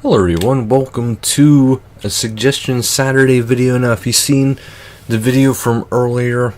Hello everyone, welcome to a Suggestion Saturday video. Now if you've seen the video from earlier,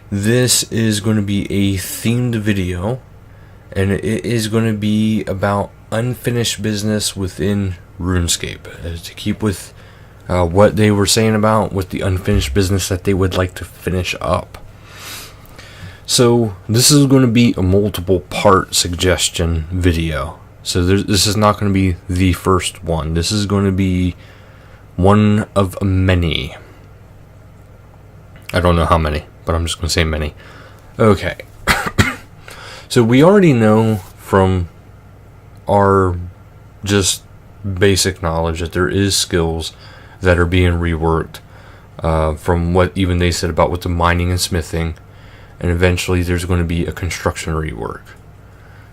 this is going to be a themed video, and it is going to be about unfinished business within RuneScape, to keep with what they were saying about with the unfinished business that they would like to finish up. So this is going to be a multiple part suggestion video. So this is not going to be the first one. This is going to be one of many. I don't know how many, but I'm just going to say many. Okay. So we already know from our just basic knowledge that there is skills that are being reworked, from what even they said about with the mining and smithing, and eventually there's going to be a construction rework.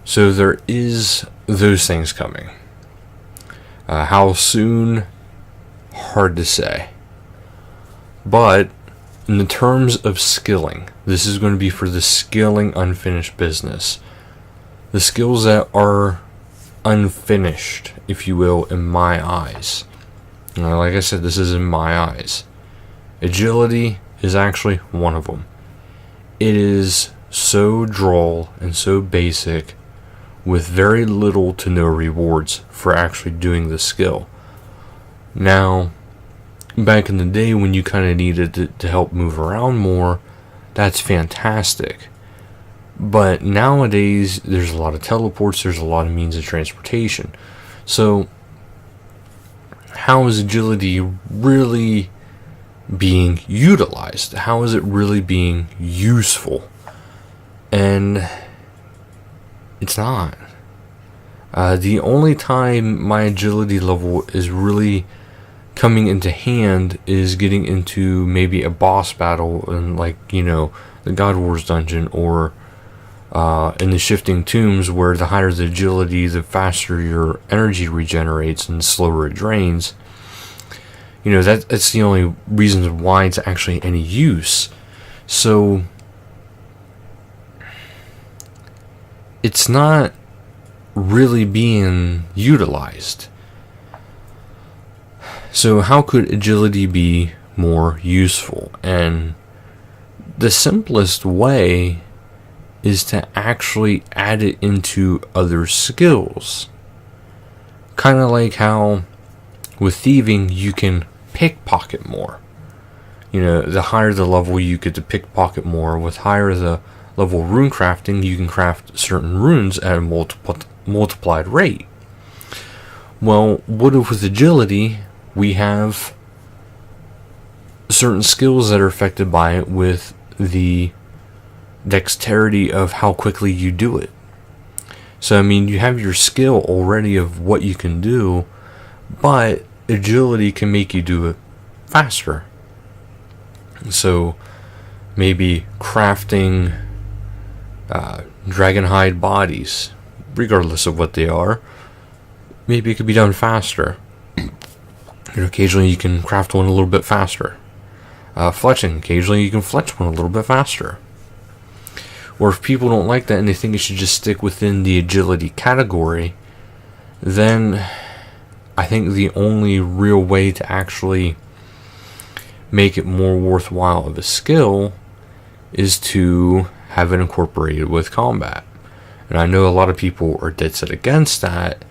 So there is those things coming. How soon? Hard to say. But in the terms of skilling, this is going to be for the skilling unfinished business. The skills that are unfinished, if you will, in my eyes. Now, like I said, this is in my eyes. Agility is actually one of them. It is so droll and so basic, with very little to no rewards for actually doing the skill. Now, back in the day when you kind of needed to help move around more, that's fantastic. But nowadays, there's a lot of teleports, there's a lot of means of transportation. So, how is agility really being utilized? How is it really being useful? And it's not. The only time my agility level is really coming into hand is getting into maybe a boss battle in, like, the God Wars dungeon, or in the Shifting Tombs, where the higher the agility, the faster your energy regenerates and the slower it drains. That's the only reason why it's actually any use. So it's not really being utilized. So how could agility be more useful? And the simplest way is to actually add it into other skills. Kind of like how with thieving you can pickpocket more. The higher the level, you get to pickpocket more. With higher the level rune crafting, you can craft certain runes at a multiplied rate. Well, what if with agility we have certain skills that are affected by it with the dexterity of how quickly you do it? So you have your skill already of what you can do, but agility can make you do it faster. So maybe crafting dragonhide bodies, regardless of what they are, maybe it could be done faster. Occasionally you can craft one a little bit faster. Fletching, occasionally you can fletch one a little bit faster. Or if people don't like that and they think it should just stick within the agility category, then I think the only real way to actually make it more worthwhile of a skill is to have it incorporated with combat. And I know a lot of people are dead set against that,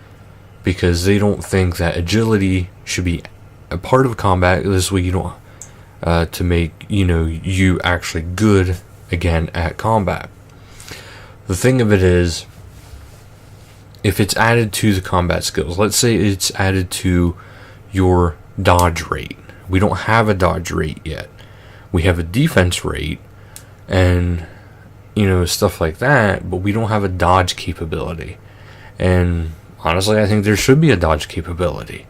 because they don't think that agility should be a part of combat. This way you don't to make you actually good again at combat. The thing of it is, if it's added to the combat skills, let's say it's added to your dodge rate. We don't have a dodge rate yet. We have a defense rate and stuff like that, but we don't have a dodge capability. And honestly, I think there should be a dodge capability.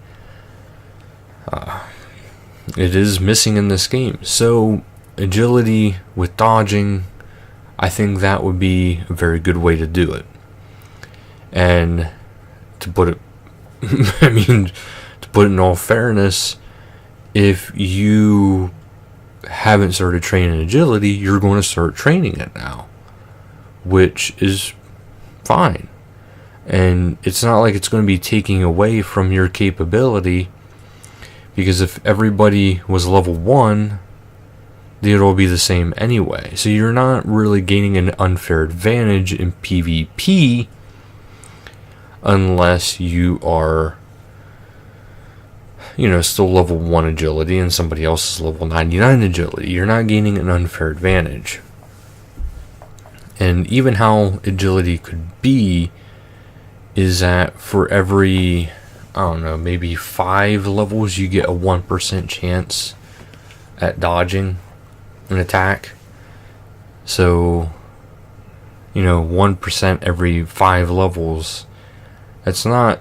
It is missing in this game. So agility with dodging, I think that would be a very good way to do it. And to put it to put it in all fairness, if you haven't started training agility, you're going to start training it now, which is fine. And it's not like it's going to be taking away from your capability, because if everybody was level 1, it'll be the same anyway. So you're not really gaining an unfair advantage in PvP unless you are, still level 1 agility and somebody else is level 99 agility. You're not gaining an unfair advantage. And even how agility could be is that for every, maybe 5 levels, you get a 1% chance at dodging an attack. So, 1% every 5 levels, that's not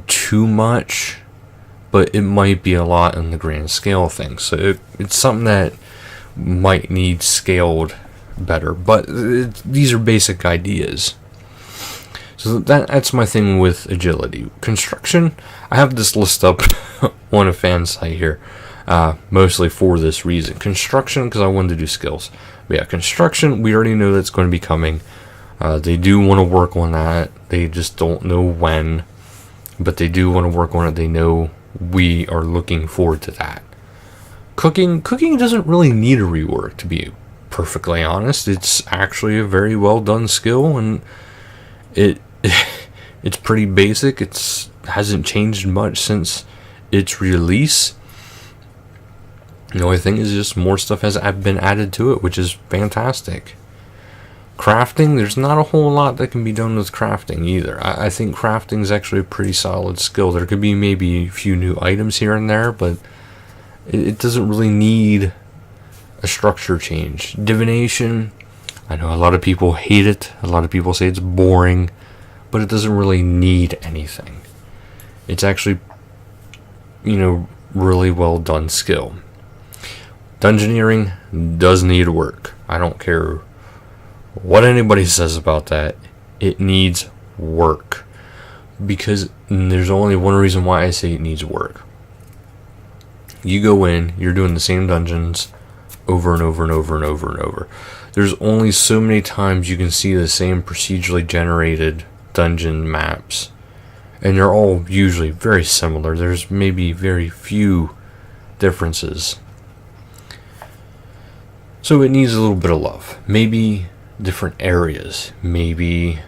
too much, but it might be a lot in the grand scale of things. So it's something that might need scaled better, but these are basic ideas. So that's my thing with agility. Construction, I have this list up on a fan site here, mostly for this reason. Construction, because I wanted to do skills. But yeah, construction, we already know that's going to be coming. They do want to work on that. They just don't know when, but they do want to work on it. They know we are looking forward to that. Cooking doesn't really need a rework, to be perfectly honest. It's actually a very well done skill, and it's pretty basic. It hasn't changed much since its release. The only thing is just more stuff has been added to it, which is fantastic. Crafting, there's not a whole lot that can be done with crafting either. I think crafting is actually a pretty solid skill. There could be maybe a few new items here and there, but it doesn't really need a structure change. Divination, I know a lot of people hate it. A lot of people say it's boring, but it doesn't really need anything. It's actually, really well done skill. Dungeoneering does need work. I don't care what anybody says about that. It needs work. Because there's only one reason why I say it needs work. You go in, you're doing the same dungeons over and over and over and over and over. There's only so many times you can see the same procedurally generated dungeon maps, and they're all usually very similar. There's maybe very few differences. So it needs a little bit of love. Maybe different areas. Maybe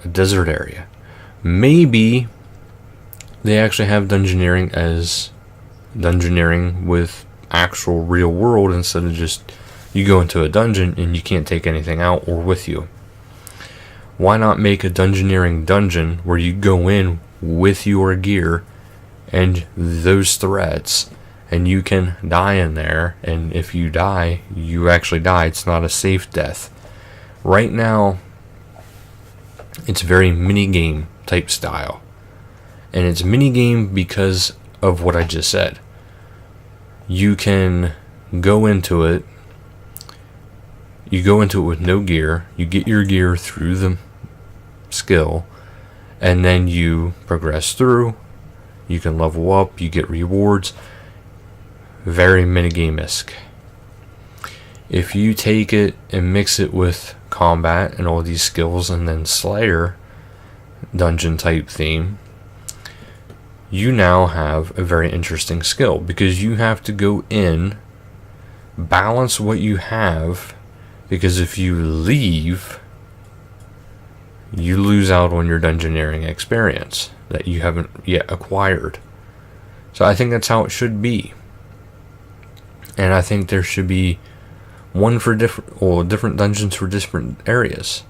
a desert area. Maybe they actually have dungeoneering as dungeoneering with actual real world, instead of just you go into a dungeon and you can't take anything out or with you. Why not make a dungeoneering dungeon where you go in with your gear and those threats, and you can die in there, and if you die, you actually die. It's not a safe death. Right now, it's very minigame type style. And it's minigame because of what I just said. You can go into it. You go into it with no gear. You get your gear through the skill, and then you progress through. You can level up. You get rewards. Very minigame-esque. If you take it and mix it with combat and all these skills, and then Slayer dungeon type theme, you now have a very interesting skill, because you have to go in, balance what you have, because if you leave, you lose out on your dungeoneering experience that you haven't yet acquired. So I think that's how it should be. And I think there should be one for different dungeons for different areas,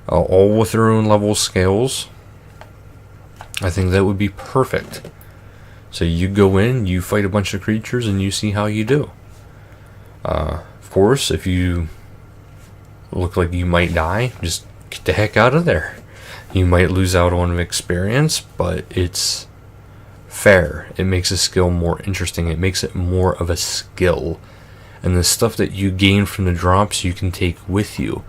all with their own level scales. I think that would be perfect. So you go in, you fight a bunch of creatures, and you see how you do. Of course, if you look like you might die, just get the heck out of there. You might lose out on experience, but it's fair. It makes a skill more interesting. It makes it more of a skill. And the stuff that you gain from the drops, you can take with you.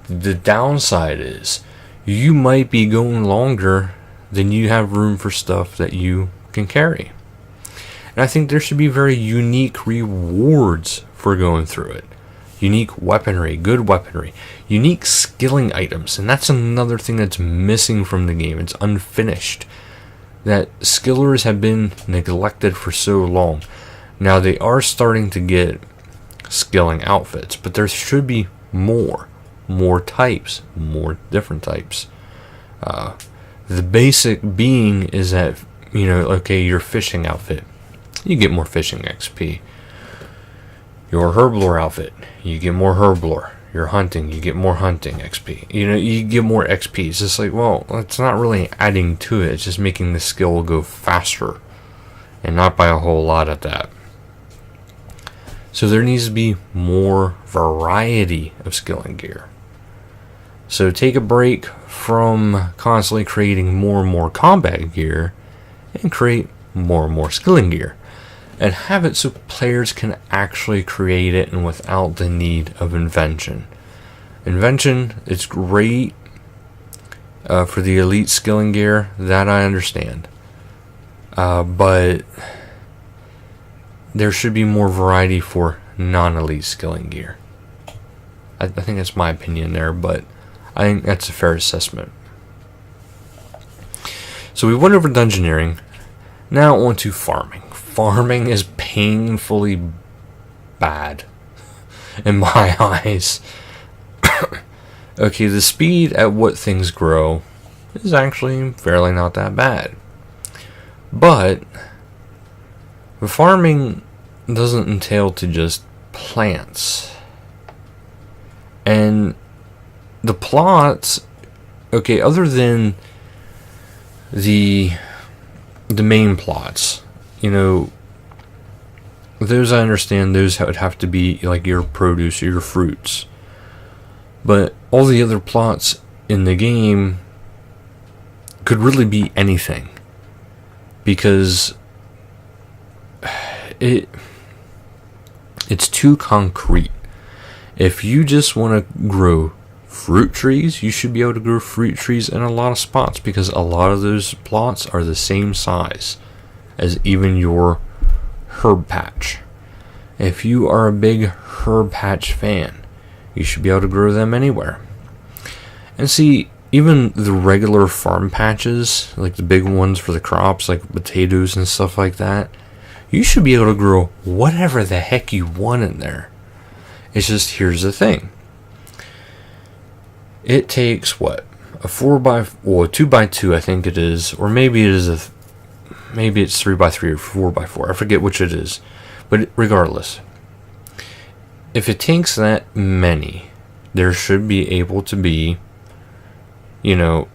The downside is you might be going longer than you have room for stuff that you can carry. And I think there should be very unique rewards for going through it. unique weaponry, good weaponry, unique skilling items. And that's another thing that's missing from the game. It's unfinished. That skillers have been neglected for so long. Now they are starting to get skilling outfits, but there should be more types, more different types. The basic being is that, okay, your fishing outfit, you get more fishing XP. Your herblore outfit, you get more herblore. Your hunting, you get more hunting XP. You get more XP. It's just like, well, it's not really adding to it. It's just making the skill go faster, and not by a whole lot at that. So there needs to be more variety of skilling gear. So take a break from constantly creating more and more combat gear and create more and more skilling gear. And have it so players can actually create it and without the need of invention. Invention, it's great for the elite skilling gear, that I understand. But there should be more variety for non-elite skilling gear. I think that's my opinion there, but I think that's a fair assessment. So we went over dungeoneering. Now on to farming. Farming is painfully bad in my eyes. Okay, the speed at what things grow is actually fairly not that bad. But the farming doesn't entail to just plants. And the plots, okay, other than the main plots, those I understand, those would have to be like your produce or your fruits. But all the other plots in the game could really be anything, because it's too concrete. If you just want to grow fruit trees, you should be able to grow fruit trees in a lot of spots, because a lot of those plots are the same size as even your herb patch. If you are a big herb patch fan, you should be able to grow them anywhere. And see, even the regular farm patches, like the big ones for the crops, like potatoes and stuff like that, you should be able to grow whatever the heck you want in there. It's just, here's the thing. It takes what? A 2x2, I think it is, or maybe it's 3x3 or 4x4. I forget which it is. But regardless, if it takes that many, there should be able to be, a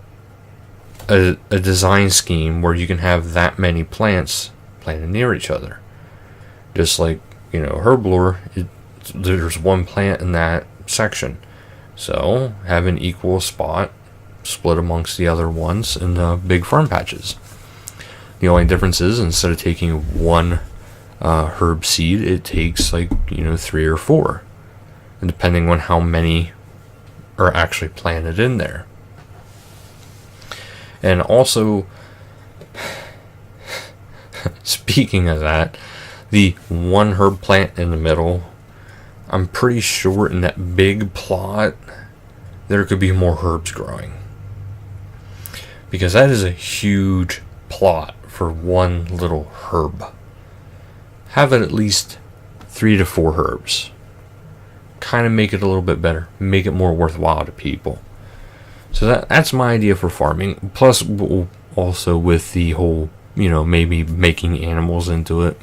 design scheme where you can have that many plants planted near each other. Just like, herblore, there's one plant in that section. So, have an equal spot split amongst the other ones in the big farm patches. The only difference is, instead of taking one herb seed, it takes 3 or 4, and depending on how many are actually planted in there. And also, speaking of that, the one herb plant in the middle, I'm pretty sure in that big plot there could be more herbs growing, because that is a huge plot for one little herb. Have it at least 3 to 4 herbs. Kind of make it a little bit better, make it more worthwhile to people. So that's my idea for farming. Plus, also with the whole, maybe making animals into it,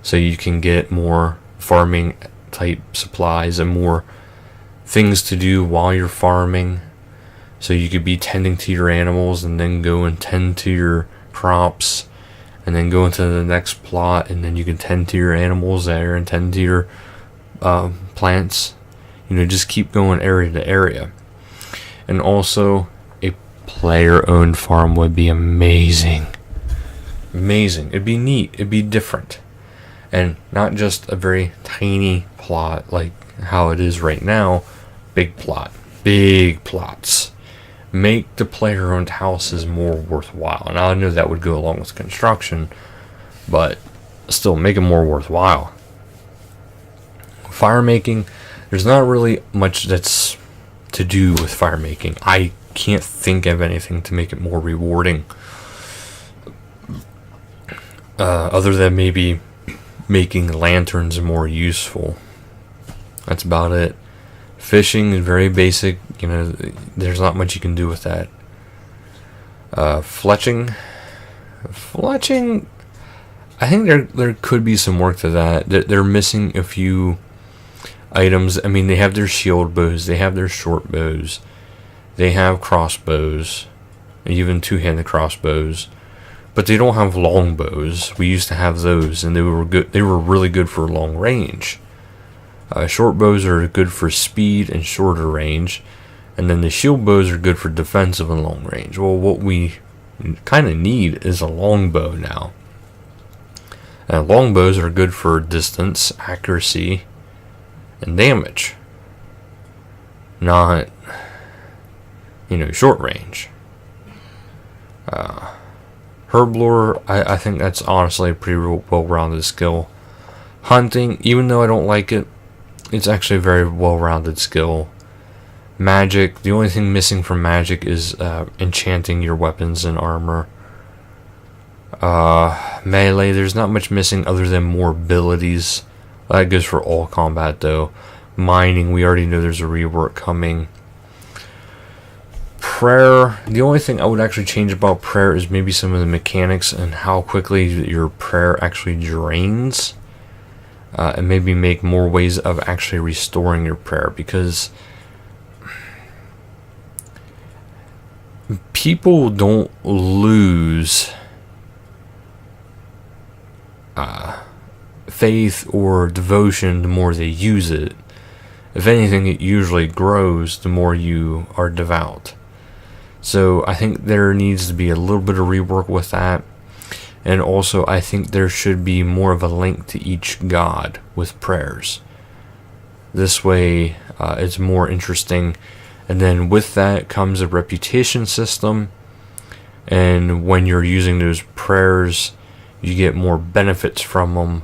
so you can get more farming type supplies and more things to do while you're farming. So you could be tending to your animals and then go and tend to your crops, and then go into the next plot, and then you can tend to your animals there and tend to your plants. Just keep going area to area. And also, a player-owned farm would be amazing. Amazing. It'd be neat. It'd be different. And not just a very tiny plot like how it is right now. Big plot. Big plots. Make the player-owned houses more worthwhile. And I know that would go along with construction, but still make it more worthwhile. Fire making, there's not really much that's to do with fire making. I can't think of anything to make it more rewarding, other than maybe making lanterns more useful. That's about it. Fishing is very basic. You know, there's not much you can do with that. Fletching, I think there could be some work to that. They're missing a few items. I mean, they have their shield bows, they have their short bows, they have crossbows, even two-handed crossbows, but they don't have long bows. We used to have those, and they were good. They were really good for long range. Short bows are good for speed and shorter range, and then the shield bows are good for defensive and long range. Well, what we kind of need is a long bow now. And long bows are good for distance, accuracy, and damage, not, short range. Herblore, I think that's honestly a pretty well-rounded skill. Hunting, even though I don't like it, it's actually a very well-rounded skill. Magic, the only thing missing from magic is enchanting your weapons and armor. Melee, there's not much missing other than more abilities. That goes for all combat though. Mining, we already know there's a rework coming. Prayer, the only thing I would actually change about prayer is maybe some of the mechanics and how quickly your prayer actually drains. And maybe make more ways of actually restoring your prayer, because people don't lose faith or devotion the more they use it. If anything, it usually grows the more you are devout. So I think there needs to be a little bit of rework with that. And also, I think there should be more of a link to each god with prayers. This way, it's more interesting. And then with that comes a reputation system. And when you're using those prayers, you get more benefits from them,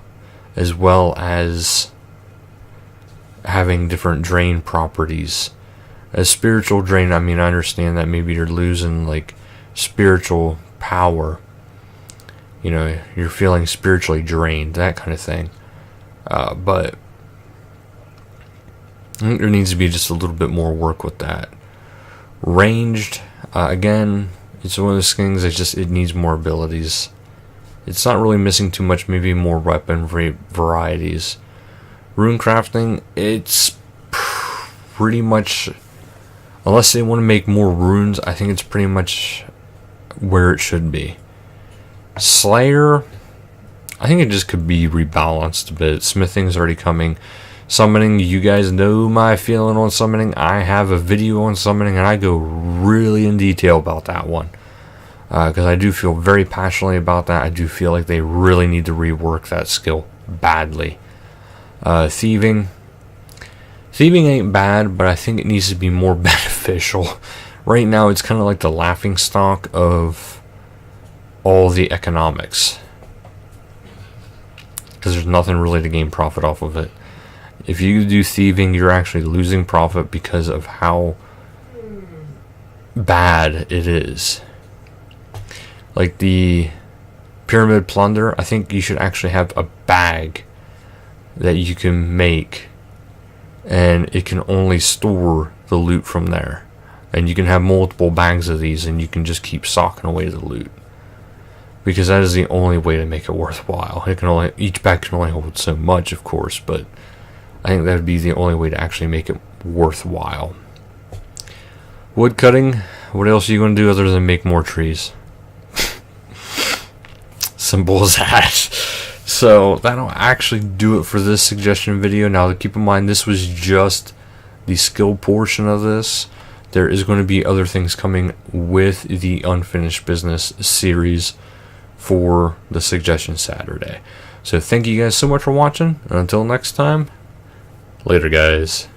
as well as having different drain properties. A spiritual drain, I mean, I understand that maybe you're losing like spiritual power. You're feeling spiritually drained, that kind of thing. But I think there needs to be just a little bit more work with that. Ranged, again, it's one of those things that it needs more abilities. It's not really missing too much, maybe more weapon varieties. Rune crafting, it's pretty much, unless they want to make more runes, I think it's pretty much where it should be. Slayer, I think it just could be rebalanced a bit. Smithing's already coming. Summoning, you guys know my feeling on summoning. I have a video on summoning, and I go really in detail about that one. Because I do feel very passionately about that. I do feel like they really need to rework that skill badly. Thieving ain't bad, but I think it needs to be more beneficial. Right now, it's kind of like the laughing stock of all the economics, because there's nothing really to gain profit off of it. If you do thieving, you're actually losing profit because of how bad it is. Like the pyramid plunder, I think you should actually have a bag that you can make, and it can only store the loot from there. And you can have multiple bags of these, and you can just keep socking away the loot, because that is the only way to make it worthwhile. Each bag can only hold so much, of course, but I think that would be the only way to actually make it worthwhile. Wood cutting, what else are you going to do other than make more trees? Simple as that. So that'll actually do it for this suggestion video. Now, keep in mind, this was just the skill portion of this. There is going to be other things coming with the Unfinished Business series for the Suggestion Saturday. So thank you guys so much for watching, and until next time, later guys.